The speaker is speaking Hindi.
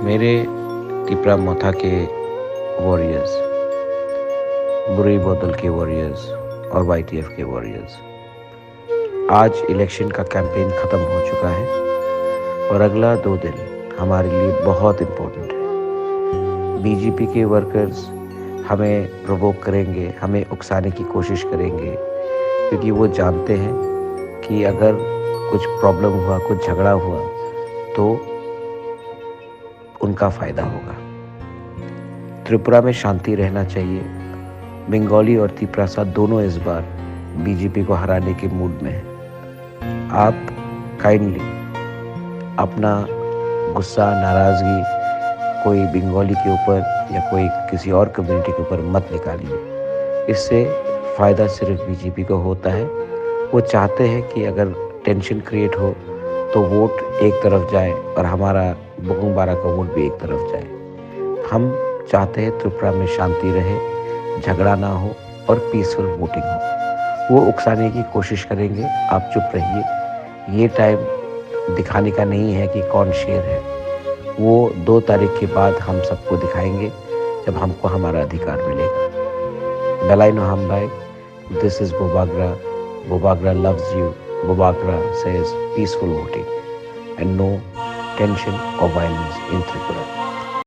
मेरे तिपरा मोथा के वॉरियर्स, बुरी बोतल के वॉरियर्स और वाईटीएफ के वॉरियर्स, आज इलेक्शन का कैंपेन ख़त्म हो चुका है और अगला 2 दिन हमारे लिए बहुत इम्पोर्टेंट है। बीजेपी के वर्कर्स हमें प्रोवोक करेंगे, हमें उकसाने की कोशिश करेंगे, क्योंकि वो जानते हैं कि अगर कुछ प्रॉब्लम हुआ, कुछ झगड़ा हुआ तो उनका फ़ायदा होगा। त्रिपुरा में शांति रहना चाहिए। बंगाली और तिपरासा दोनों इस बार बीजेपी को हराने के मूड में हैं। आप काइंडली अपना गुस्सा, नाराज़गी कोई बंगाली के ऊपर या कोई किसी और कम्युनिटी के ऊपर मत निकालिए। इससे फ़ायदा सिर्फ बीजेपी को होता है। वो चाहते हैं कि अगर टेंशन क्रिएट हो तो वोट एक तरफ जाए और हमारा बगुंबारा का वोट भी एक तरफ जाए। हम चाहते हैं त्रिपुरा में शांति रहे, झगड़ा ना हो और पीसफुल वोटिंग हो। वो उकसाने की कोशिश करेंगे, आप चुप रहिए। ये टाइम दिखाने का नहीं है कि कौन शेर है। वो 2 तारीख के बाद हम सबको दिखाएंगे जब हमको हमारा अधिकार मिलेगा। Belai no Hambai, this is Bobagra. Bobagra loves you. Bobagra says peaceful voting and no tension or violence in Tripura.